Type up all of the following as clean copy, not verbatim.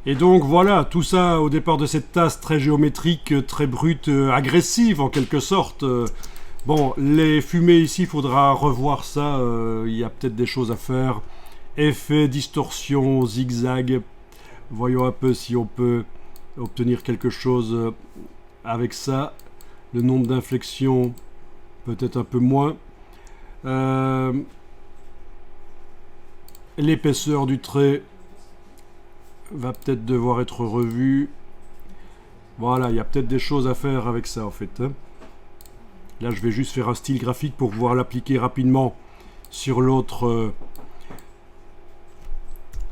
Et donc voilà, tout ça au départ de cette tasse très géométrique, très brute, agressive en quelque sorte. Bon, les fumées ici, il faudra revoir ça. Il y a peut-être des choses à faire. Effet, distorsion, zigzag. Voyons un peu si on peut obtenir quelque chose avec ça. Le nombre d'inflexions, peut-être un peu moins. L'épaisseur du trait va peut-être devoir être revue. Voilà, il y a peut-être des choses à faire avec ça en fait. Là, je vais juste faire un style graphique pour pouvoir l'appliquer rapidement sur l'autre.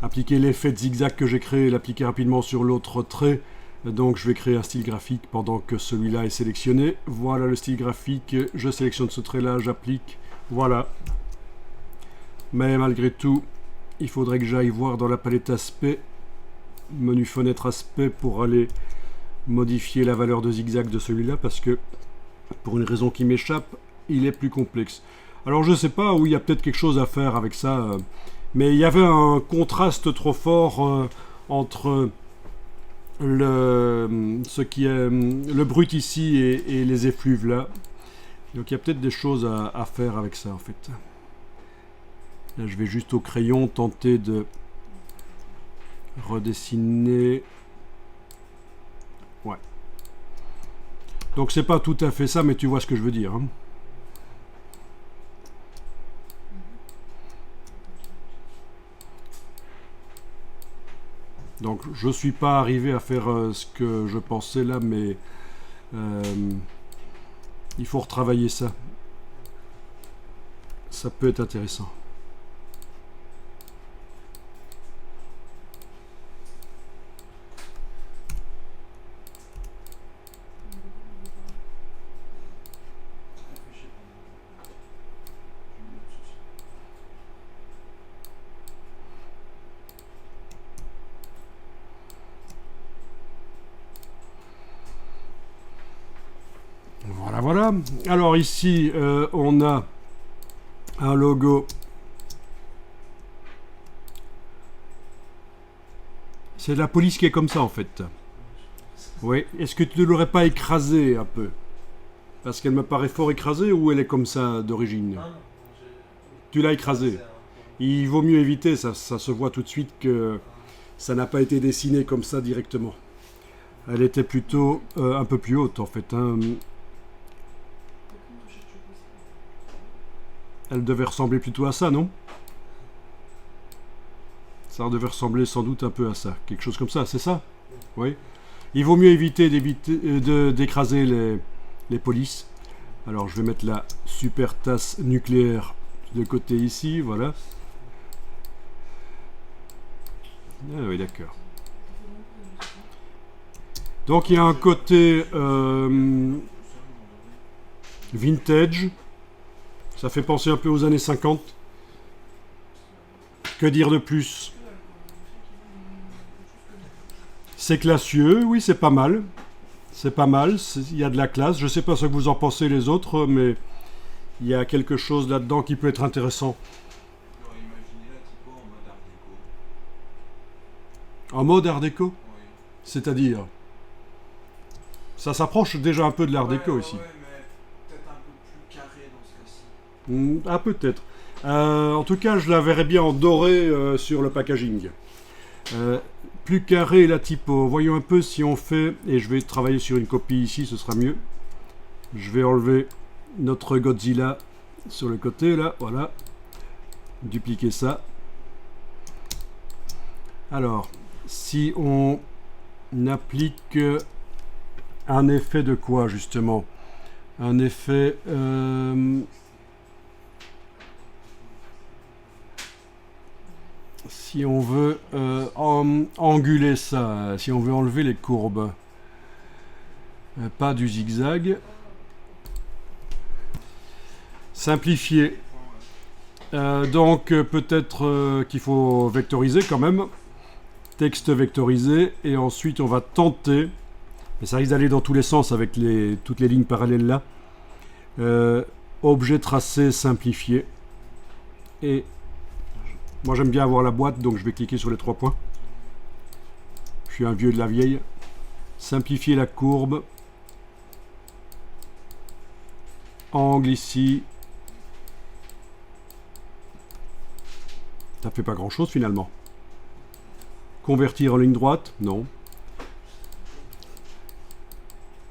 Appliquer l'effet de zigzag que j'ai créé et l'appliquer rapidement sur l'autre trait. Donc je vais créer un style graphique pendant que celui-là est sélectionné. Voilà le style graphique. Je sélectionne ce trait-là, j'applique. Voilà. Mais malgré tout, il faudrait que j'aille voir dans la palette aspect, menu fenêtre aspect, pour aller modifier la valeur de zigzag de celui-là, parce que pour une raison qui m'échappe, il est plus complexe. Alors je sais pas, où il y a peut-être quelque chose à faire avec ça, mais il y avait un contraste trop fort entre ce qui est le brut ici et les effluves là. Donc il y a peut-être des choses à faire avec ça en fait. Là je vais juste au crayon tenter de redessiner. Ouais. Donc c'est pas tout à fait ça, mais tu vois ce que je veux dire. Hein. Donc je suis pas arrivé à faire ce que je pensais là, mais il faut retravailler ça. Ça peut être intéressant. Voilà, voilà. Alors ici, on a un logo. C'est la police qui est comme ça en fait. Oui. Est-ce que tu ne l'aurais pas écrasée un peu? Parce qu'elle me paraît fort écrasée, ou elle est comme ça d'origine? Tu l'as écrasée. Il vaut mieux éviter, ça se voit tout de suite que ça n'a pas été dessiné comme ça directement. Elle était plutôt un peu plus haute en fait. Hein. Elle devait ressembler plutôt à ça, non? Ça devait ressembler sans doute un peu à ça. Quelque chose comme ça, c'est ça? Oui. Il vaut mieux éviter d'écraser les polices. Alors je vais mettre la super tasse nucléaire de côté ici, voilà. Ah oui, d'accord. Donc il y a un côté vintage. Ça fait penser un peu aux années 50. Que dire de plus? C'est classieux, oui, c'est pas mal. C'est pas mal, il y a de la classe. Je sais pas ce que vous en pensez les autres, mais il y a quelque chose là-dedans qui peut être intéressant. En mode art déco? C'est-à-dire? Ça s'approche déjà un peu de l'art déco ici. Ah, peut-être. En tout cas, je la verrais bien en doré sur le packaging. Plus carré la typo. Voyons un peu si on fait, et je vais travailler sur une copie ici, ce sera mieux. Je vais enlever notre Godzilla sur le côté là, voilà. Dupliquer ça. Alors, si on applique un effet de quoi justement? Un effet... si on veut anguler ça, si on veut enlever les courbes, pas du zigzag. Simplifier. Donc peut-être qu'il faut vectoriser quand même. Texte vectorisé. Et ensuite on va tenter, mais ça risque d'aller dans tous les sens avec toutes les lignes parallèles là. Objet tracé simplifié. Et moi j'aime bien avoir la boîte, donc je vais cliquer sur les 3 points. Je suis un vieux de la vieille. Simplifier la courbe. Angle ici. Ça fait pas grand chose finalement. Convertir en ligne droite? Non.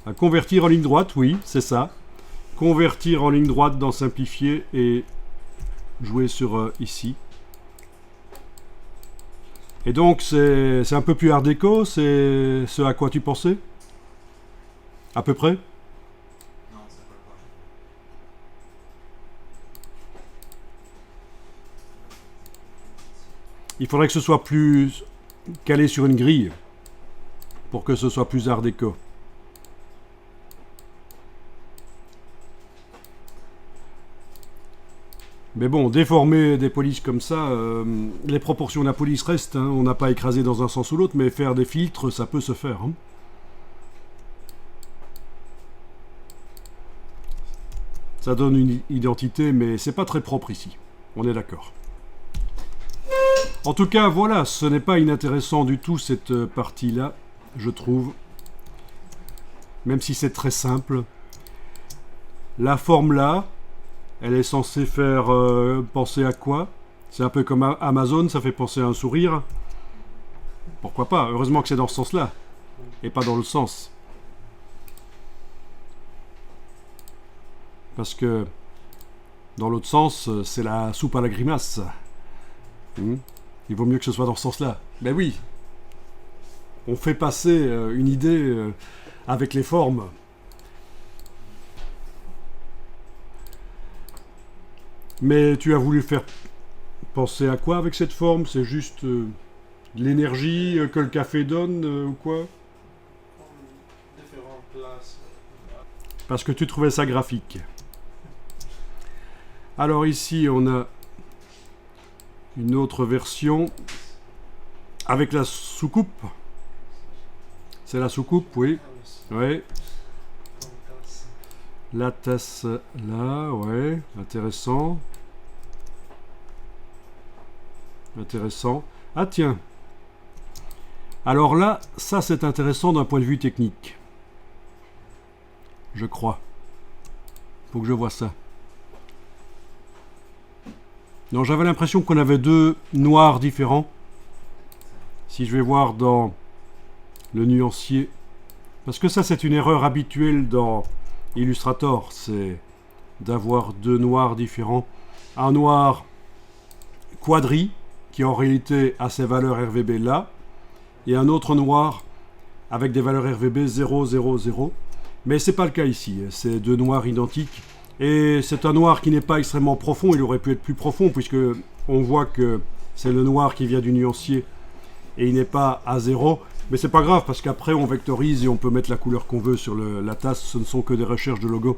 À convertir en ligne droite, oui, c'est ça. Convertir en ligne droite dans simplifier et jouer sur ici. Et donc c'est un peu plus art déco, c'est ce à quoi tu pensais? À peu près? Non, ça colle pas. Il faudrait que ce soit plus calé sur une grille pour que ce soit plus art déco. Mais bon, déformer des polices comme ça, les proportions de la police restent, hein, on n'a pas écrasé dans un sens ou l'autre, mais faire des filtres, ça peut se faire. Hein. Ça donne une identité, mais c'est pas très propre ici. On est d'accord. En tout cas, voilà, ce n'est pas inintéressant du tout cette partie-là, je trouve. Même si c'est très simple. La forme là, elle est censée faire penser à quoi? C'est un peu comme Amazon, ça fait penser à un sourire. Pourquoi pas? Heureusement que c'est dans ce sens-là, et pas dans l'autre sens. Parce que dans l'autre sens, c'est la soupe à la grimace. Il vaut mieux que ce soit dans ce sens-là. Ben oui, on fait passer une idée avec les formes. Mais tu as voulu faire penser à quoi avec cette forme? C'est juste l'énergie que le café donne ou quoi? Différentes places. Parce que tu trouvais ça graphique. Alors ici, on a une autre version avec la soucoupe. C'est la soucoupe, oui. Ouais. La tasse là, ouais. Intéressant. Intéressant. Ah tiens. Alors là, ça c'est intéressant d'un point de vue technique. Je crois. Faut que je vois ça. Non, j'avais l'impression qu'on avait deux noirs différents. Si je vais voir dans le nuancier. Parce que ça, c'est une erreur habituelle dans Illustrator. C'est d'avoir deux noirs différents. Un noir quadri, qui en réalité a ses valeurs RVB là. Et un autre noir avec des valeurs RVB 0, 0, 0. Mais c'est pas le cas ici. C'est deux noirs identiques. Et c'est un noir qui n'est pas extrêmement profond, il aurait pu être plus profond, puisque on voit que c'est le noir qui vient du nuancier, et il n'est pas à 0. Mais c'est pas grave, parce qu'après on vectorise et on peut mettre la couleur qu'on veut sur la tasse, ce ne sont que des recherches de logo.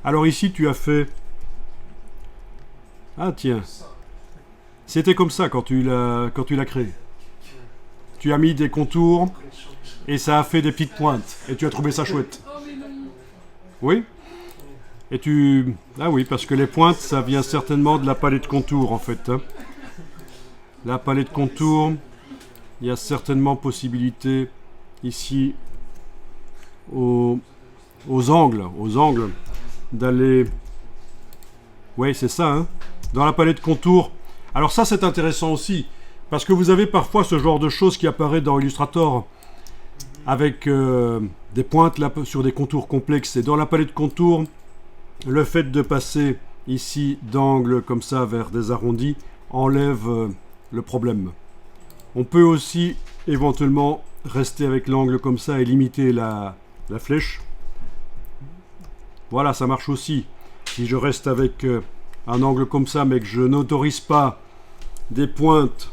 Alors ici tu as fait... Ah tiens, c'était comme ça quand tu l'as créé. Tu as mis des contours, et ça a fait des petites pointes, et tu as trouvé ça chouette. Oui ? Et tu... Ah oui, parce que les pointes, ça vient certainement de la palette contour, en fait. Hein. La palette contour, il y a certainement possibilité, ici, aux angles, d'aller... Oui, c'est ça, hein. Dans la palette contour. Alors ça, c'est intéressant aussi, parce que vous avez parfois ce genre de choses qui apparaît dans Illustrator, avec des pointes là, sur des contours complexes. Et dans la palette contour... Le fait de passer ici d'angle comme ça vers des arrondis enlève le problème. On peut aussi éventuellement rester avec l'angle comme ça et limiter la flèche. Voilà, ça marche aussi. Si je reste avec un angle comme ça mais que je n'autorise pas des pointes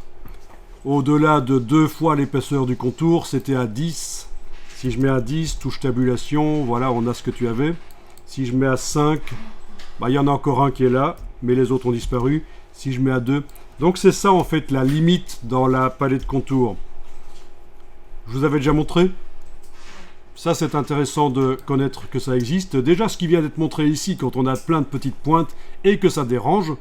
au-delà de 2 fois l'épaisseur du contour, c'était à 10. Si je mets à 10, touche tabulation, voilà, on a ce que tu avais. Si je mets à 5, bah, il y en a encore un qui est là, mais les autres ont disparu. Si je mets à 2, donc c'est ça en fait la limite dans la palette contour. Je vous avais déjà montré. Ça c'est intéressant de connaître que ça existe. Déjà ce qui vient d'être montré ici, quand on a plein de petites pointes et que ça dérange.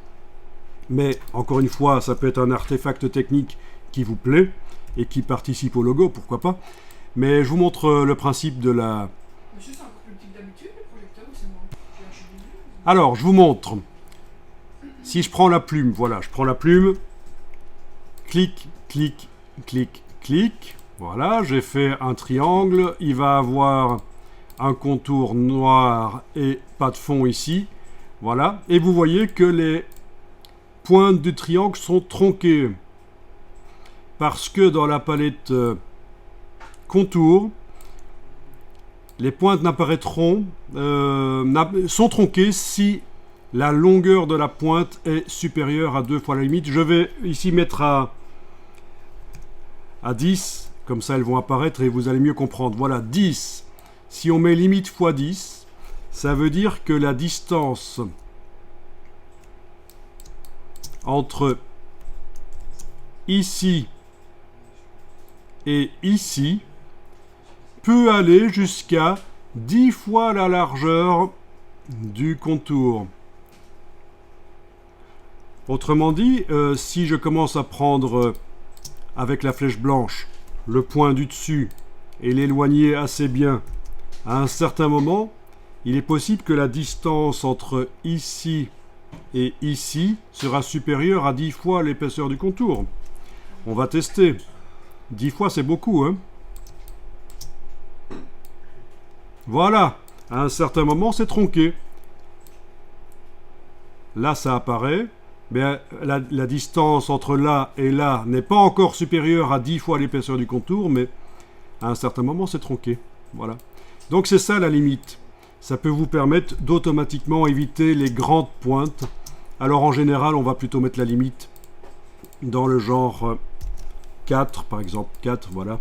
Mais encore une fois, ça peut être un artefact technique qui vous plaît. et qui participe au logo, pourquoi pas. Mais je vous montre le principe de la... Monsieur, c'est encore plus petit que d'habitude, le projecteur, c'est moi qui ai acheté des lumières. Alors, je vous montre. Si je prends la plume, voilà, je prends la plume. Clic, clic, clic, clic. Voilà, j'ai fait un triangle. Il va avoir un contour noir et pas de fond ici. Voilà. Et vous voyez que les pointes du triangle sont tronquées. Parce que dans la palette contour, les pointes n'apparaîtront, sont tronquées si la longueur de la pointe est supérieure à 2 fois la limite. Je vais ici mettre à 10, comme ça elles vont apparaître et vous allez mieux comprendre. Voilà, 10. Si on met limite x 10, ça veut dire que la distance entre ici et ici peut aller jusqu'à 10 fois la largeur du contour. Autrement dit, si je commence à prendre avec la flèche blanche le point du dessus et l'éloigner assez bien, à un certain moment, il est possible que la distance entre ici et ici sera supérieure à 10 fois l'épaisseur du contour. On va tester. 10 fois, c'est beaucoup, hein? Voilà. À un certain moment, c'est tronqué. Là, ça apparaît. Mais la distance entre là et là n'est pas encore supérieure à 10 fois l'épaisseur du contour, mais à un certain moment, c'est tronqué. Voilà. Donc, c'est ça la limite. Ça peut vous permettre d'automatiquement éviter les grandes pointes. Alors, en général, on va plutôt mettre la limite dans le genre 4, par exemple. 4, voilà.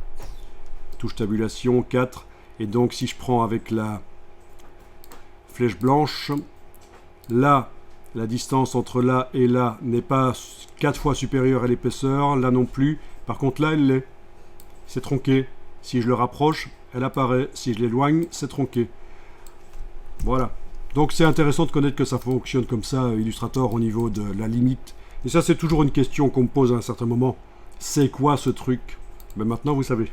Touche tabulation, 4. Et donc, si je prends avec la flèche blanche, là, la distance entre là et là n'est pas 4 fois supérieure à l'épaisseur, là non plus. Par contre, là, elle l'est. C'est tronqué. Si je le rapproche, elle apparaît. Si je l'éloigne, c'est tronqué. Voilà. Donc, c'est intéressant de connaître que ça fonctionne comme ça, Illustrator, au niveau de la limite. Et ça, c'est toujours une question qu'on me pose à un certain moment. C'est quoi ce truc? Mais maintenant, vous savez.